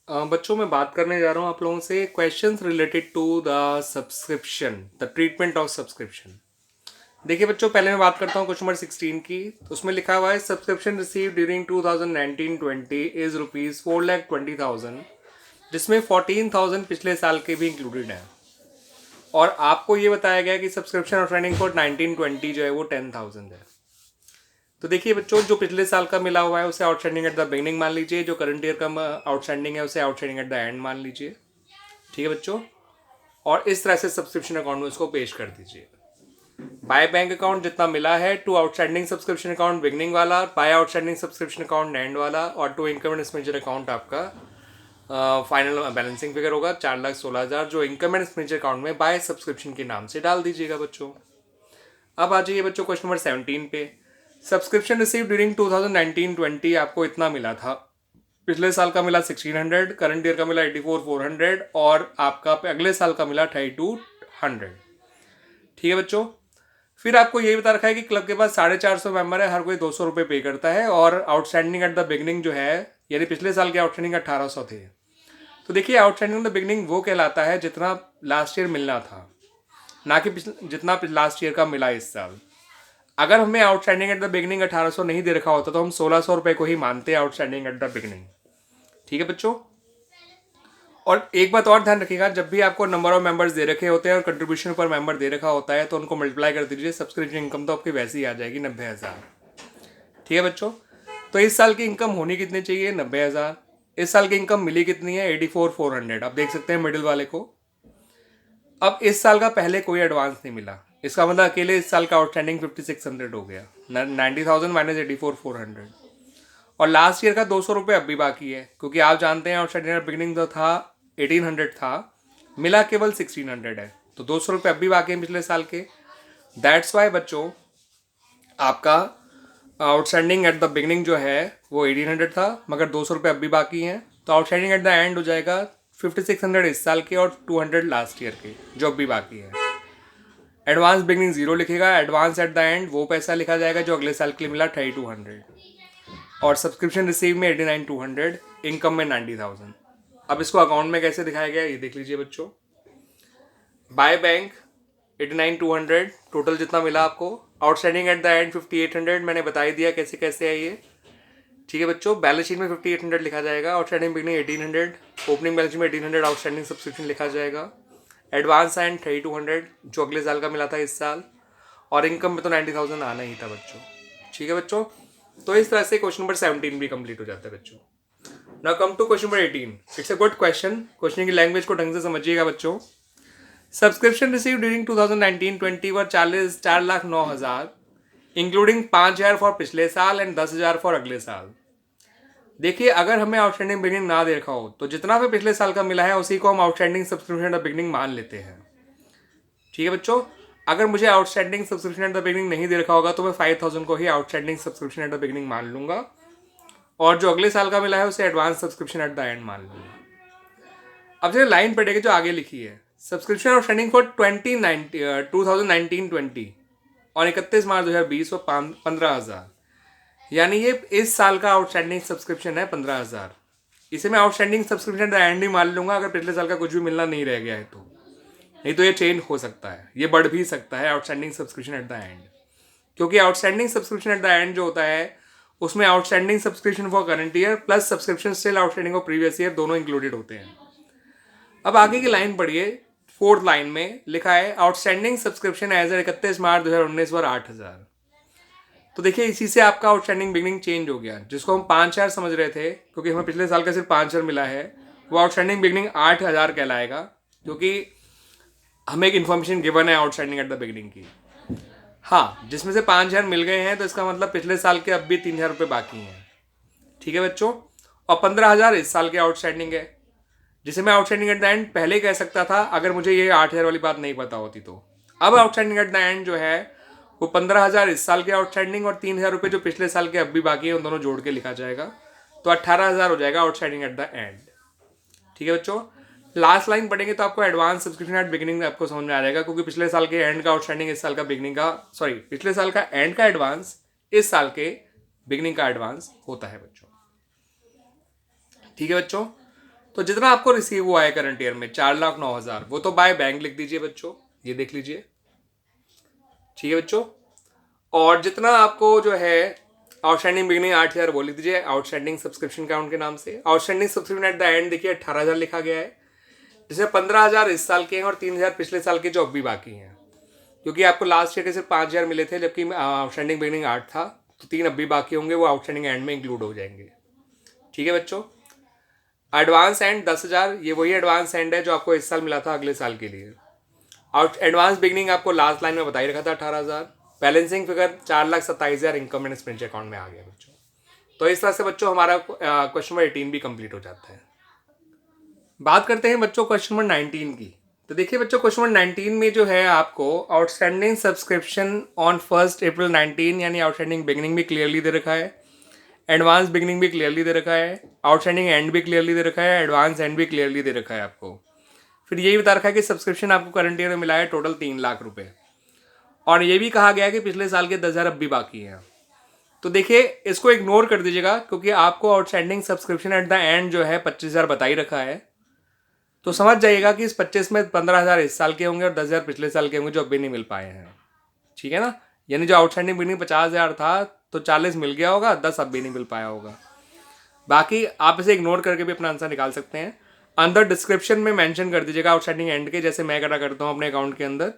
बच्चों मैं बात करने जा रहा हूँ आप लोगों से questions related to the subscription, the treatment of subscription. देखिए बच्चों, पहले मैं बात करता हूँ क्वेश्चन नंबर 16 की। तो उसमें लिखा हुआ है सब्सक्रिप्शन रिसीव ड्यूरिंग 2019-20 इज ₹4,20,000, जिसमें 14,000 पिछले साल के भी इंक्लूडेड हैं। और आपको ये बताया गया कि सब्सक्रिप्शन आउटस्टैंडिंग फॉर 19-20 जो है वो 10,000 है। तो देखिए बच्चों, जो पिछले साल का मिला हुआ है उसे आउटस्टैंडिंग एट द बिगनिंग मान लीजिए, जो करंट ईयर का आउटस्टैंडिंग है उसे आउटस्टैंडिंग एट द एंड मान लीजिए। ठीक है बच्चों, और इस तरह से सब्सक्रिप्शन अकाउंट में उसको पेश कर दीजिए। बाय बैंक अकाउंट जितना मिला है, to outstanding subscription account beginning वाला, by outstanding subscription account end वाला, और to income and expenditure account आपका फाइनल बैलेंसिंग फिगर होगा 4,16,000, जो इनकम एंड एक्सपेंडिचर अकाउंट में बाय सब्सक्रिप्शन के नाम से डाल दीजिएगा बच्चों। अब आ जाइए बच्चों क्वेश्चन नंबर 17 पे। सब्सक्रिप्शन रिसीव ड्यूरिंग 2019-20 आपको इतना मिला था। पिछले साल का मिला 1600, करंट ईयर का मिला 84,400, और आपका अगले साल का मिला 32,100। ठीक है बच्चों, फिर आपको यही बता रखा है कि क्लब के पास 450 मेंबर है, हर कोई 200 रुपये पे करता है, और आउटस्टैंडिंग एट द बिगनिंग जो है, यानी पिछले साल के आउटस्टैंडिंग 1800 थे। तो देखिए, आउटस्टैंडिंग एट द बिगनिंग वो कहलाता है जितना लास्ट ईयर मिलना था, ना कि जितना लास्ट ईयर का मिला इस साल। अगर हमें आउटस्टैंडिंग एट द बिगनिंग 1800 नहीं दे रखा होता तो हम 1600 रुपये को ही मानते हैं आउटस्टैंडिंग एट द बिगनिंग। ठीक है बच्चों, और एक बात और ध्यान रखिएगा, जब भी आपको नंबर ऑफ मेंबर्स दे रखे होते हैं और कंट्रीब्यूशन पर मेंबर दे रखा होता है तो उनको मल्टीप्लाई कर दीजिए। सब्सक्रिप्शन इनकम तो आपकी वैसे ही आ जाएगी 90,000। ठीक है बच्चों, तो इस साल की इनकम होनी कितनी चाहिए? 90,000। इस साल की इनकम मिली कितनी है? 84,400। आप देख सकते हैं मिडिल वाले को। अब इस साल का पहले कोई एडवांस नहीं मिला, इसका मतलब अकेले इस साल का आउटस्टैंडिंग 5,600 हो गया। 90,000 माइनस 84,400। और लास्ट ईयर का 200 रुपये अब भी बाकी है, क्योंकि आप जानते हैं आउटस्टैंडिंग बिगनिंग जो था 1,800 था, मिला केवल 1,600 है, तो 200 रुपये अब भी बाकी हैं पिछले साल के। दैट्स वाई बच्चों, आपका आउटस्टैंडिंग एट द बिगनिंग जो है वो 1,800 था, मगर 200 रुपये अब भी बाकी हैं, तो आउटस्टैंडिंग एट द एंड हो जाएगा 5,600 इस साल के और 200 लास्ट ईयर के, जो अब भी बाकी है। एडवांस बिगनिंग जीरो लिखेगा, एडवांस एट द एंड वो पैसा लिखा जाएगा जो अगले साल के लिए मिला 3,200, और सब्सक्रिप्शन रिसीव में 89,200, इनकम में 90,000। अब इसको अकाउंट में कैसे दिखाया गया ये देख लीजिए बच्चों। बाय बैंक 89,200 टोटल जितना मिला आपको, आउटस्टैंडिंग एट द एंड 5,800, मैंने बता ही दिया कैसे कैसे है ये। ठीक है बच्चों, बैलेंस शीट में 5,800 लिखा जाएगा, outstanding beginning 1,800, opening balance sheet में 1,800, आउटस्टैंडिंग सब्सक्रिप्शन लिखा जाएगा, एडवांस एंड 3,200 जो अगले साल का मिला था इस साल, और इनकम में तो 90,000 आना ही था बच्चों। ठीक है बच्चों, तो इस तरह से क्वेश्चन नंबर 17 भी कंप्लीट हो जाता है बच्चों। Now come to question number 18। It's a good question, question की लैंग्वेज को ढंग से समझिएगा बच्चों। Subscription receive during 2019-20 were 4,09,000, including 5,000 for पिछले साल एंड 10,000 फॉर अगले साल। देखिए, अगर हमें आउटस्टैंडिंग बिगनिंग ना दे रखा हो तो जितना भी पिछले साल का मिला है उसी को हम outstanding subscription at the beginning मान लेते हैं। ठीक है बच्चों, अगर मुझे outstanding subscription at the beginning नहीं दे रखा होगा तो मैं 5,000 को ही outstanding subscription at the beginning मान लूंगा, और जो अगले साल का मिला है उसे advance subscription at the and मान लूंगा। अब जो लाइन पड़ेगी जो आगे लिखी है, सब्सक्रिप्शन आउटस्टैंडिंग फॉर 2019-20 और 31 मार्च 2020 वो 15,000, यानी ये इस साल का आउटस्टैंडिंग सब्सक्रिप्शन है 15,000। इसे मैं outstanding subscription at the and he मान लूंगा अगर पिछले साल का कुछ भी मिलना नहीं रह गया है तो। नहीं तो ये चेंज हो सकता है, ये बढ़ भी सकता है outstanding subscription at the end, क्योंकि outstanding subscription at the end जो होता है उसमें outstanding subscription for current year plus subscription still outstanding for previous year दोनों इंक्लूडेड होते हैं। अब आगे की लाइन पढ़िए, फोर्थ लाइन में लिखा है आउटस्टैंडिंग सब्सक्रिप्शन एज 31 मार्च 2019 पर 8,000। तो देखिए, इसी से आपका आउटस्टैंडिंग बिगनिंग चेंज हो गया, जिसको हम 5,000 समझ रहे थे क्योंकि हमें पिछले साल का सिर्फ 5,000 मिला है, वो आउटस्टैंडिंग बिगनिंग 8,000 कहलाएगा, क्योंकि हमें एक इन्फॉर्मेशन गिवन है आउटस्टैंडिंग एट द बिगनिंग की। हाँ, जिसमें से 5,000 मिल गए हैं तो इसका मतलब पिछले साल के अब भी 3,000 रुपये बाकी हैं। ठीक है बच्चों, और 15,000 इस साल के आउटस्टैंडिंग है, जिसे मैं आउटस्टैंडिंग एट द एंड पहले कह सकता था अगर मुझे ये 8,000 वाली बात नहीं पता होती तो। अब आउटस्टैंडिंग एट द एंड जो है वो 15,000 इस साल के आउटस्टैंडिंग और 3,000 रुपये जो पिछले साल के अब भी बाकी है उन दोनों जोड़ के लिखा जाएगा, तो 18,000 हो जाएगा आउटस्टैंडिंग एट द एंड। ठीक है बच्चों, लास्ट लाइन पढ़ेंगे तो आपको एडवांस सब्सक्रिप्शन एट बिगिनिंग आपको समझ में आ जाएगा, क्योंकि पिछले साल के एंड का आउटस्टैंडिंग इस साल का बिगिनिंग का, सॉरी, पिछले साल का एंड का एडवांस इस साल के बिगिनिंग का एडवांस होता है बच्चों। ठीक है बच्चों, तो जितना आपको रिसीव हुआ है करंट ईयर में 4,09,000, वो तो बाय बैंक लिख दीजिए बच्चों, ये देख लीजिए, ठीक है बच्चों। और जितना आपको जो है आउटस्टैंडिंग बिगनिंग 8,000 वो लिख दीजिए आउटस्टैंडिंग सब्सक्रिप्शन काउंट के नाम से। Outstanding subscription at the and देखिए 18,000 लिखा गया है, जिसमें 15,000 इस साल के हैं और 3,000 पिछले साल के जो अब भी बाकी हैं, क्योंकि आपको लास्ट ईयर के सिर्फ 5,000 मिले थे जबकि आउटस्टैंडिंग बिगनिंग 8 था, तो 3 अब भी बाकी होंगे, वो आउटस्टैंडिंग एंड में इंक्लूड हो जाएंगे, ठीक है बच्चों। एडवांस एंड 10,000, ये वही एडवांस एंड है जो आपको इस साल मिला था अगले साल के लिए। और एडवांस बिगनिंग आपको लास्ट लाइन में बता ही रखा था 18,000। Balancing figure 4,27,000 income and expenditure account में आ गया बच्चों। तो इस तरह से बच्चों हमारा क्वेश्चन नंबर 18 भी कंप्लीट हो जाता है। बात करते हैं बच्चों क्वेश्चन नंबर 19 की। तो देखिए बच्चों क्वेश्चन नंबर 19 में जो है आपको आउटस्टैंडिंग सब्सक्रिप्शन ऑन 1 अप्रैल 19 यानी आउटस्टैंडिंग बिगनिंग भी क्लियरली दे रखा है, एडवांस बिगनिंग भी क्लियरली दे रखा है, आउटस्टैंडिंग एंड भी क्लियरली दे रखा है, एडवांस एंड भी क्लियरली दे रखा है आपको। फिर यही बता रखा है कि सब्सक्रिप्शन आपको करंट ईयर में मिला है टोटल 3 लाख रुपए, और ये भी कहा गया है कि पिछले साल के 10,000 अब भी बाकी हैं। तो देखिए इसको इग्नोर कर दीजिएगा, क्योंकि आपको outstanding subscription at the end जो है 25,000 बता ही रखा है, तो समझ जाइएगा कि इस 25 में 15,000 इस साल के होंगे और 10,000 पिछले साल के होंगे जो अब भी नहीं मिल पाए हैं, ठीक है ना। यानी जो आउटस्टैंडिंग बिगनिंग 50,000 था तो 40 मिल गया होगा, 10 अब भी नहीं मिल पाया होगा। बाकी आप इसे इग्नोर करके भी अपना आंसर निकाल सकते हैं। अंदर डिस्क्रिप्शन में मेंशन कर दीजिएगा आउटस्टैंडिंग एंड के, जैसे मैं करा करता हूँ अपने अकाउंट के अंदर,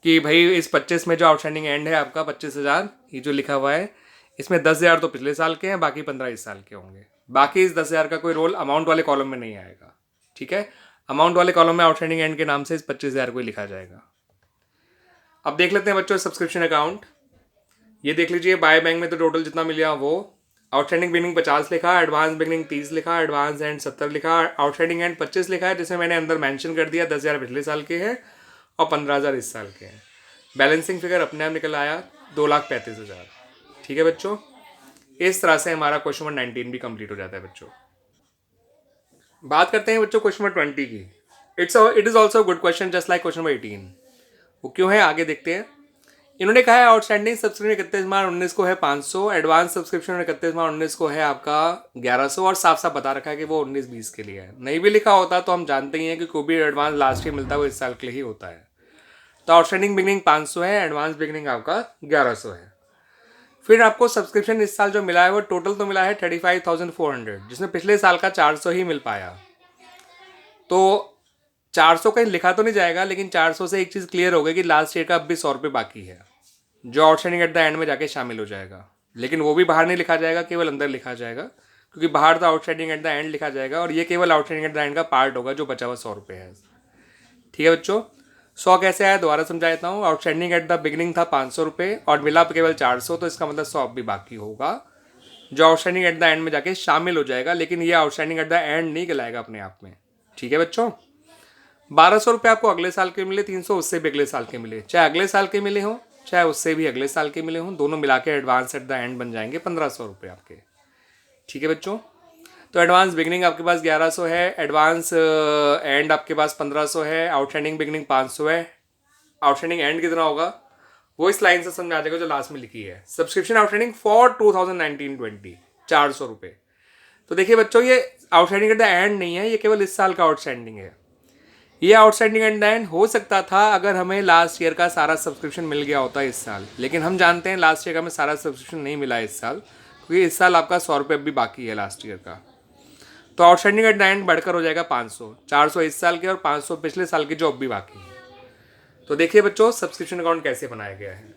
कि भाई इस 25 में जो आउटस्टैंडिंग एंड है आपका 25,000, ये जो लिखा हुआ है इसमें 10,000 तो पिछले साल के हैं, बाकी 15 इस साल के होंगे। बाकी इस 10,000 का कोई रोल अमाउंट वाले कॉलम में नहीं आएगा, ठीक है। अमाउंट वाले कॉलम में आउटस्टैंडिंग एंड के नाम से इस 25,000 को ही लिखा जाएगा। अब देख लेते हैं बच्चों सब्सक्रिप्शन अकाउंट। ये देख लीजिए बाय बैंक में तो टोटल जितना मिला वो, आउटस्टैंडिंग बिगनिंग 50 लिखा, एडवांस बिगनिंग 30 लिखा, एडवांस एंड 70 लिखा, आउटस्टैंडिंग एंड 25 लिखा है, जिसमें मैंने अंदर मेंशन कर दिया 10,000 पिछले साल के हैं और 15,000 इस साल के हैं। बैलेंसिंग फिगर अपने आप निकल आया 2,35,000, ठीक है बच्चों। इस तरह से हमारा क्वेश्चन नंबर 19 भी कंप्लीट हो जाता है बच्चों। बात करते हैं बच्चों क्वेश्चन नंबर 20 की। It is also good question just like question number 18। वो क्यों है आगे देखते हैं। इन्होंने कहा है आउटस्टैंडिंग सब्सक्रिप्शन 31 मार्च 2019 को है 500, एडवांस सब्सक्रिप्शन 31 मार्च 2019 को है आपका 1100, और साफ साफ बता रखा है कि वो 19-20 के लिए है। नहीं भी लिखा होता तो हम जानते ही हैं कि कोई भी एडवांस लास्ट ईयर मिलता है वो इस साल के लिए ही होता है। तो आउटस्टैंडिंग बिगनिंग 500 है, एडवांस बिगनिंग आपका 1100 है। फिर आपको सब्सक्रिप्शन इस साल जो मिला है वो टोटल तो मिला है 35,400, जिसमें पिछले साल का 400 ही मिल पाया। तो 400 कहीं लिखा तो नहीं जाएगा, लेकिन 400 से एक चीज़ क्लियर हो गई कि लास्ट ईयर का अब भी 100 रुपये बाकी है, जो आउटस्टैंडिंग एट द एंड में जाके शामिल हो जाएगा। लेकिन वो भी बाहर नहीं लिखा जाएगा, केवल अंदर लिखा जाएगा, क्योंकि बाहर तो आउटस्टैंडिंग एट द एंड लिखा जाएगा और ये केवल आउटस्टैंडिंग एट द एंड का पार्ट होगा जो बचा हुआ 100 रुपये है, ठीक है बच्चों। 100 कैसे आया दोबारा समझा देता हूँ। आउटस्टैंडिंग एट द बिगनिंग था 500 रुपये और मिला केवल 400, तो इसका मतलब 100 भी बाकी होगा जो आउटस्टैंडिंग एट द एंड में जाके शामिल हो जाएगा, लेकिन ये आउटस्टैंडिंग एट द एंड नहीं कहलाएगा अपने आप में, ठीक है बच्चों। 1,200 रुपये आपको अगले साल के मिले, 300 उससे भी अगले साल के मिले, चाहे अगले साल के मिले हों चाहे उससे भी अगले साल के मिले हों, दोनों मिला के एडवांस एट द एंड बन जाएंगे 1,500 रुपये आपके, ठीक है बच्चों। तो एडवांस बिगनिंग आपके पास 1100 है, एडवांस एंड आपके पास 1,500 है, आउटस्टैंडिंग बिगनिंग 500 है, आउटस्टैंडिंग एंड कितना होगा वो इस लाइन से समझा जाएगा जो लास्ट में लिखी है। सब्सक्रिप्शन आउटस्टैंडिंग फॉर 2019-20 400 रुपये। तो देखिए बच्चों ये आउटस्टैंडिंग एट द एंड नहीं है, ये केवल इस साल का आउटस्टैंडिंग है। ये आउटस्टैंडिंग एट द एंड हो सकता था अगर हमें लास्ट ईयर का सारा सब्सक्रिप्शन मिल गया होता इस साल, लेकिन हम जानते हैं लास्ट ईयर का हमें सारा सब्सक्रिप्शन नहीं मिला इस साल, क्योंकि इस साल आपका 100 रुपये भी बाकी है लास्ट ईयर का। तो आउटस्टैंडिंग एट द एंड बढ़कर हो जाएगा 500, 400 इस साल के और 500 पिछले साल के जो अब भी बाकी है। तो देखिए बच्चों सब्सक्रिप्शन अकाउंट कैसे बनाया गया है,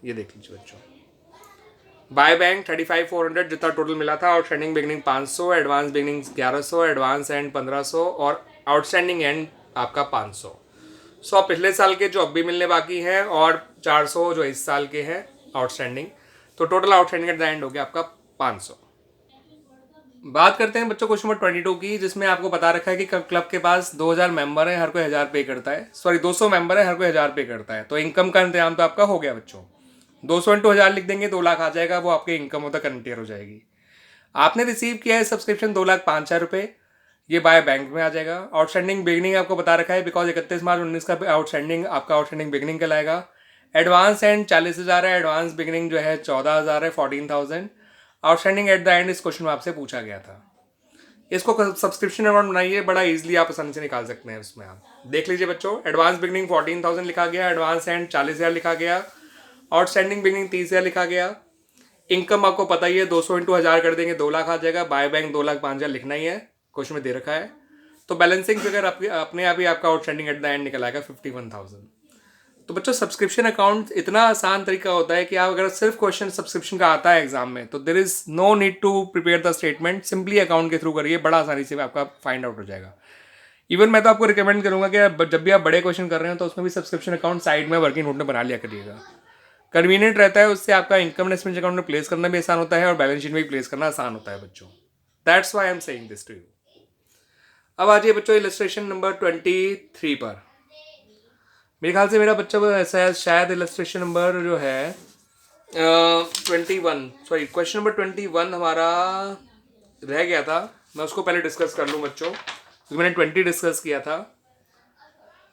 ये देख लीजिए बच्चों। बाय बैंक 35,400 जितना टोटल मिला था, outstanding beginning 500, advance beginning 1100, advance and 1,500 और आउटस्टैंडिंग एंड आपका 500। 100 पिछले साल के जो अब भी मिलने बाकी हैं और 400 जो इस साल के हैं आउटस्टैंडिंग, तो total outstanding at the and हो गया आपका 500। बात करते हैं बच्चों क्वेश्चन नंबर 22 की, जिसमें आपको बता रखा है कि क्लब के पास 2,000 मेंबर है, हर कोई 1,000 पे करता है, सॉरी 200 मेंबर है, हर कोई 1,000 पे करता है। तो इनकम का इंतजाम तो आपका हो गया बच्चों, 200 इंटू 1,000 लिख देंगे 2 लाख आ जाएगा, वो आपकी इनकम होता करंट ईयर हो जाएगी। आपने रिसीव किया है सब्सक्रिप्शन 2,05,000 रुपये, ये बाय बैंक में आ जाएगा। आउटस्टैंडिंग बिगनिंग आपको बता रखा है बिकॉज 31 मार्च 2019 का आउटस्टैंडिंग आपका आउटस्टैंडिंग बिगनिंग कहलाएगा। एडवांस एंड 40,000 है, एडवांस बिगनिंग जो है 14,000 है, 14,000। आउटस्टैंडिंग एट द एंड इस क्वेश्चन में आपसे पूछा गया था, इसको सब्सक्रिप्शन अकाउंट बनाइए, बड़ा इजीली आप आसानी से निकाल सकते हैं। उसमें आप देख लीजिए बच्चों, एडवांस बिगनिंग 14,000 लिखा गया, एडवांस एंड 40,000 लिखा गया, आउटस्टैंडिंग बिगनिंग 30,000 लिखा गया। इनकम आपको पता ही है, 200 इंटू 1000 कर देंगे 2 लाख आ जाएगा। बाय बैंक 2 लाख 5,000 लिखना ही है, क्वेश्चन में दे रखा है। तो बैलेंसिंग फिगर अपने आप ही आपका आउटस्टैंडिंग एट द एंड निकल आएगा 51,000। तो बच्चों सब्सक्रिप्शन अकाउंट इतना आसान तरीका होता है कि आप अगर सिर्फ क्वेश्चन सब्सक्रिप्शन का आता है एग्जाम में तो there is no need to prepare the statement, simply account के थ्रू करिए, बड़ा आसानी से आपका फाइंड आउट हो जाएगा। इवन मैं तो आपको रिकमेंड करूंगा कि जब भी आप बड़े क्वेश्चन कर रहे हो तो उसमें भी सब्सक्रिप्शन अकाउंट साइड में वर्किंग नोट में बना लिया करिएगा। कन्वीनियंट रहता है, उससे आपका इनकम एक्सपेंस अकाउंट में प्लेस करना भी आसान होता है और बैलेंस शीट में भी प्लेस करना आसान होता है बच्चों। That's why I am saying this to you. अब आ जाइए बच्चों इलस्ट्रेशन नंबर 23 पर। मेरे ख्याल से मेरा बच्चा ऐसा है, शायद इलस्ट्रेशन नंबर जो है 21, सॉरी क्वेश्चन नंबर 21 हमारा रह गया था। मैं उसको पहले डिस्कस कर लूँ बच्चों, क्योंकि मैंने 20 डिस्कस किया था।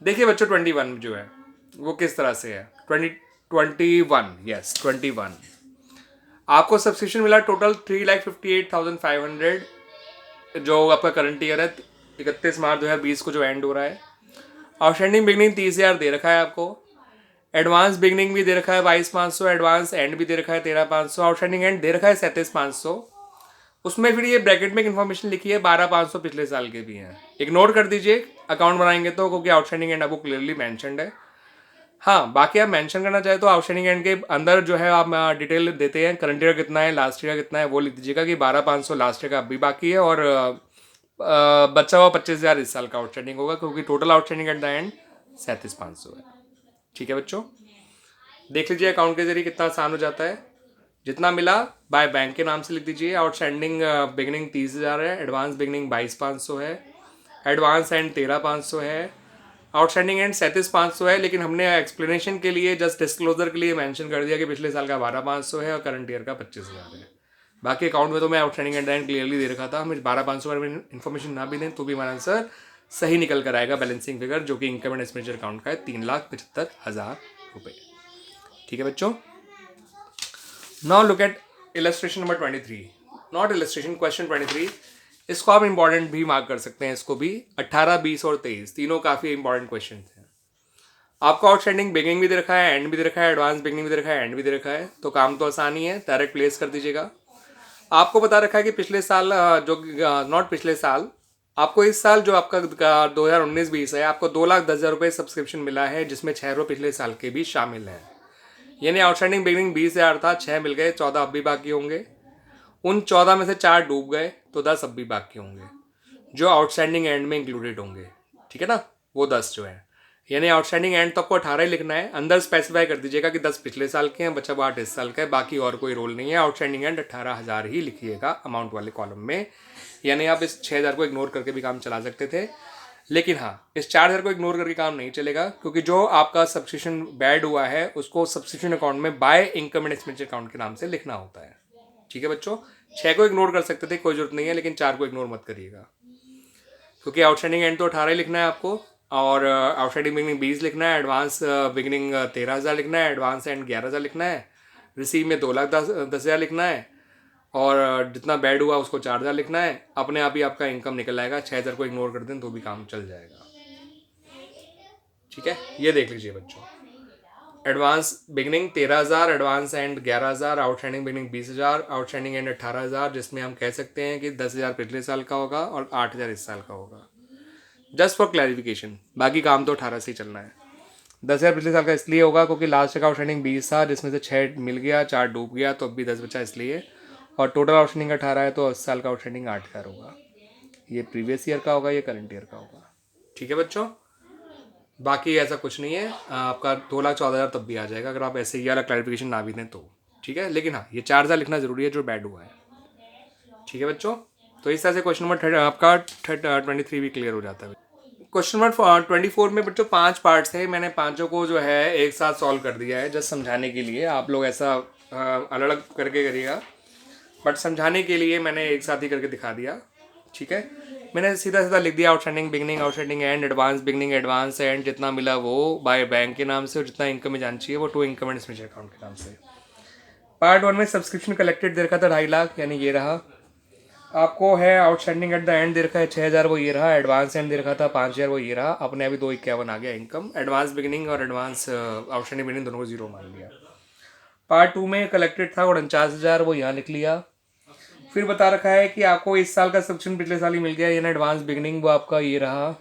देखिए बच्चों 21 जो है वो किस तरह से है। 21, यस 21 आपको सब्सक्रिप्शन मिला टोटल 3,58,500, जो आपका करंट ईयर है 31 मार्च 2020 को जो एंड हो रहा है। आउटस्टैंडिंग बिगनिंग 30,000 दे रखा है आपको, एडवांस बिगनिंग भी दे रखा है 22,500, एडवांस एंड भी दे रखा है 13,500, आउटस्टैंडिंग एंड दे रखा है 37,500। उसमें फिर ये ब्रैकेट में इन्फॉर्मेशन लिखी है 12,500 पिछले साल के भी हैं, इग्नोर कर दीजिए अकाउंट बनाएंगे तो, क्योंकि आउटस्टैंडिंग एंड आपको क्लियरली मैंशनड है। हाँ बाकी आप मेंशन करना चाहे तो आउटस्टैंडिंग एंड के अंदर जो है आप डिटेल देते हैं, करंट ईयर कितना है, लास्ट ईयर कितना है, वो लिख दीजिएगा कि 12,500 लास्ट ईयर का अभी बाकी है और बचा हुआ 25,000 इस साल का आउटस्टैंडिंग होगा, क्योंकि total outstanding at the and 37,500 है। ठीक है बच्चों, देख लीजिए अकाउंट के जरिए कितना आसान हो जाता है। जितना मिला बाय बैंक के नाम से लिख दीजिए। आउटस्टैंडिंग बिगनिंग 30,000 है, एडवांस बिगनिंग 22,500 है, एडवांस एंड 13,500 है, आउटस्टैंडिंग एंड 37,500 है। लेकिन हमने एक्सप्लेनेशन के लिए, जस्ट डिस्क्लोजर के लिए मेंशन कर दिया कि पिछले साल का 12,500 है और करंट ईयर का 25,000 है। बाकी अकाउंट में तो मैं आउटस्टैंडिंग एंड क्लियरली दे रखा था। हमें 12,500 में इन्फॉर्मेशन ना भी दें तो भी हमारा आंसर सही निकल कर आएगा। बैलेंसिंग फिगर जो कि इनकम एंड एक्सपेंडिचर अकाउंट का है 3,75,000 रुपये। ठीक है बच्चों, now look at illustration number 23, not illustration, question 23। इसको आप इंपॉर्टेंट भी मार्क कर सकते हैं। इसको भी 18, 20 और 23 तीनों काफ़ी इंपॉर्टेंट क्वेश्चन हैं। आपको आउटस्टैंडिंग बिगिनिंग भी दे रखा है, एंड भी दे रखा है, एडवांस बिगिनिंग भी दे रखा है, एंड भी दे रखा है, तो काम तो आसान ही है, डायरेक्ट प्लेस कर दीजिएगा। आपको बता रखा है कि पिछले साल जो नॉट पिछले साल, आपको इस साल जो आपका 2019-20 है, आपको 2,10,000 रुपये सब्सक्रिप्शन मिला है, जिसमें 6 रुपये पिछले साल के भी शामिल हैं। यानी आउटस्टैंडिंग बिगिनिंग 20,000 था, 6 मिल गए, 14 अब भी बाकी होंगे। उन 14 में से 4 डूब गए तो 10 अब भी बाकी होंगे, जो आउटस्टैंडिंग एंड में इंक्लूडेड होंगे। ठीक है ना, वो 10 जो है, यानी आउटस्टैंडिंग एंड तो आपको 18 ही लिखना है। अंदर स्पेसिफाई कर दीजिएगा कि 10 पिछले साल के हैं, बचा हुआ 8 इस साल का है, बाकी और कोई रोल नहीं है। आउटस्टैंडिंग एंड 18,000 ही लिखिएगा अमाउंट वाले कॉलम में। यानी आप इस 6,000 को इग्नोर करके भी काम चला सकते थे, लेकिन हाँ इस 4,000 को इग्नोर करके काम नहीं चलेगा, क्योंकि जो आपका सब्सक्रिप्शन बैड हुआ है उसको सब्सक्रिप्शन अकाउंट में by income and expenditure account के नाम से लिखना होता है। ठीक है बच्चों, 6 को इग्नोर कर सकते थे, कोई जरूरत नहीं है, लेकिन 4 को इग्नोर मत करिएगा, क्योंकि आउटस्टैंडिंग एंड तो 18 ही लिखना है आपको, और आउटस्टैंडिंग बिगनिंग 20 लिखना है, एडवांस बिगनिंग 13,000 लिखना है, एडवांस एंड 11,000 लिखना है, रिसीव में 2,10,000 लिखना है, और जितना बैड हुआ उसको 4,000 लिखना है। अपने आप ही आपका इनकम निकल आएगा। 6,000 को इग्नोर कर दें तो भी काम चल जाएगा। ठीक है, ये देख लीजिए बच्चों, advance beginning 13,000, advance and 11,000, outstanding beginning 20,000, outstanding and 18,000, जिसमें हम कह सकते हैं कि 10,000 पिछले साल का होगा और 8,000 इस साल का होगा। जस्ट फॉर क्लैरिफिकेशन, बाकी काम तो 18 से ही चलना है। 10,000 पिछले साल का इसलिए होगा क्योंकि लास्ट का आउटस्टैंडिंग 20 था, जिसमें से 6 मिल गया, 4 डूब गया, तो अब भी 10 बचा इसलिए, और टोटल आउटस्टैंडिंग 18 है, तो इस साल का आउटस्टैंडिंग 8,000 होगा। ये प्रीवियस ईयर का होगा, ये करंट ईयर का होगा। ठीक है बच्चों, बाकी ऐसा कुछ नहीं है, आपका 2,14,000 तब भी आ जाएगा अगर आप ऐसे ही वाला क्लैरिफिकेशन ना भी दें तो। ठीक है, लेकिन हाँ ये 4,000 लिखना जरूरी है जो बैड हुआ है। ठीक है बच्चों, तो इस तरह से क्वेश्चन नंबर आपका 23 भी क्लियर हो जाता है। क्वेश्चन नंबर 24 में बच्चों 5 पार्ट्स थे, मैंने पांचों को जो है एक साथ सॉल्व कर दिया है, जस्ट समझाने के लिए। आप लोग ऐसा अलग अलग करके करिएगा, बट समझाने के लिए मैंने एक साथ ही करके दिखा दिया। ठीक है, मैंने सीधा सीधा लिख दिया outstanding beginning, outstanding and, advance beginning, advance and, जितना मिला वो बाय बैंक के नाम से, और जितना इनकम में जानी चाहिए वो to income and expenditure account के नाम से। पार्ट 1 में सब्सक्रिप्शन कलेक्टेड दे रखा था 2.5 लाख, यानी ये रहा। आपको है outstanding at the and they रखा है 6,000, वो ये रहा। एडवांस एंड दे रखा था 5,000, वो ये रहा। अपने अभी 251 आ गया इनकम। एडवांस बिगिनिंग और एडवांस आउटस्टैंडिंग बिगिनिंग दोनों को जीरो मान लिया। पार्ट 2 में कलेक्टेड था 49,000, वो यहाँ लिख लिया। फिर बता रखा है कि आपको इस साल का सब्सक्रिप्शन पिछले साल ही मिल गया, यानी एडवांस बिगिनिंग वो आपका ये रहा।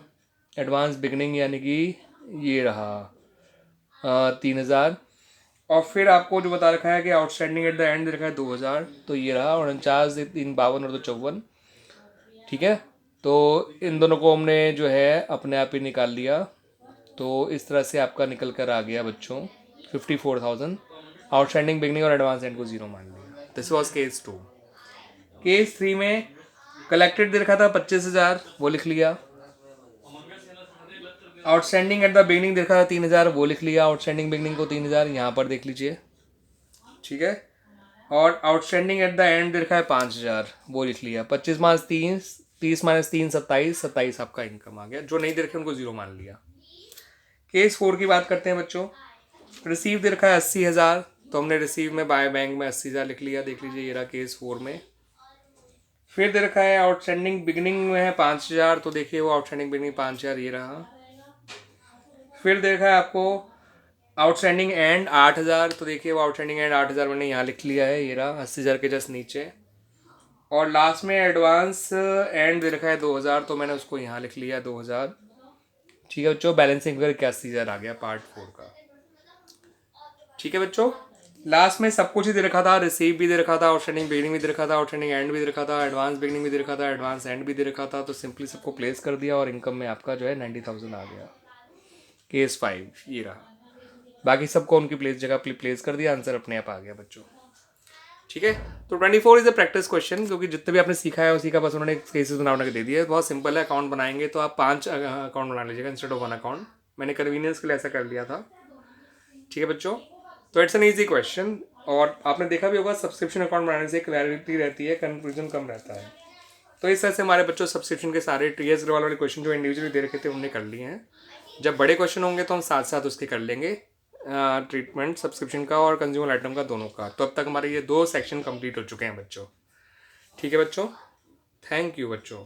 एडवांस बिगिनिंग यानी कि ये रहा 3,000। और फिर आपको जो बता रखा है कि outstanding at the and they रखा है 2,000, तो ये रहा 49, 3, 52 और 2, 54। ठीक है, तो इन दोनों को हमने जो है अपने आप ही निकाल लिया। तो इस तरह से आपका निकल कर आ गया बच्चों 54,000। आउटस्टैंडिंग बिगनिंग और एडवांस एंड को जीरो मान लिया। This was case 2। केस 3 में कलेक्टेड दे रखा था 25,000, वो लिख लिया। आउटस्टैंडिंग एट द बिगनिंग दे रखा था 3,000, वो लिख लिया। आउटस्टैंडिंग बिगनिंग को 3,000 यहाँ पर देख लीजिए। ठीक है, और outstanding at the and they रखा है 5,000, वो लिख लिया। 25 माइनस 30, 30 माइनस 3 27, 27 आपका इनकम आ गया। जो नहीं दे रखे उनको जीरो मान लिया। केस 4 की बात करते हैं बच्चों। रिसीव दे रखा है 80,000, तो हमने रिसीव में बाय बैंक में 80,000 लिख लिया। देख लीजिए ये रहा केस 4 में। फिर दे रखा है आउटस्टैंडिंग बिगनिंग में है 5,000, तो देखिए वो आउटस्टैंडिंग बिगनिंग 5,000 ये रहा। फिर दे रखा है आपको आउटस्टैंडिंग एंड 8,000, तो देखिए वो आउटस्टैंडिंग एंड 8,000 मैंने यहाँ लिख लिया है, ये रहा 80,000 के जस्ट नीचे। और लास्ट में एडवांस एंड दे रखा है 2,000, तो मैंने उसको यहाँ लिख लिया 2,000। ठीक है बच्चों, बैलेंसिंग फिगर 81,000 आ गया पार्ट 4 का। ठीक है बच्चों, लास्ट में सब कुछ ही दे रखा था। रिसीव भी दे रखा था, आउटस्टैंडिंग बिगिनिंग भी दे रखा था, आउटस्टैंडिंग एंड भी दे रखा था, एडवांस बिगिनिंग भी दे रखा था, एडवांस एंड भी दे रखा था। तो सिंपली सबको प्लेस कर दिया और इनकम में आपका जो है 90,000 आ गया। केस 5 ये रहा। बाकी सबको उनकी प्लेस जगह प्लेस कर दिया, आंसर अपने आप आ गया बच्चों। ठीक है, तो 24 इज अ प्रैक्टिस क्वेश्चन, क्योंकि जितने भी आपने सीखा है उसी का बस उन्होंने केसेस बना के दे दिया है। बहुत सिंपल है। अकाउंट बनाएंगे तो आप 5 अकाउंट बना लीजिएगा इंस्टेड ऑफ 1 अकाउंट। मैंने कन्वीनियंस के लिए ऐसा कर लिया था। ठीक है बच्चों, तो इट्स एन ईजी क्वेश्चन। और आपने देखा भी होगा सब्सक्रिप्शन अकाउंट बनाने से क्लैरिटी रहती है, कन्फ्यूजन कम रहता है। तो इस तरह से हमारे बच्चों सब्सक्रिप्शन के सारे टीएस ग्रेवाल वाले क्वेश्चन जो इंडिविजुअली दे रखे थे उनने कर लिए हैं। जब बड़े क्वेश्चन होंगे तो हम साथ साथ उसके कर लेंगे, ट्रीटमेंट सब्सक्रिप्शन का और कंज्यूमर आइटम का दोनों का। तो अब तक हमारे ये 2 सेक्शन कंप्लीट हो चुके हैं बच्चों। ठीक है बच्चों, थैंक यू बच्चों।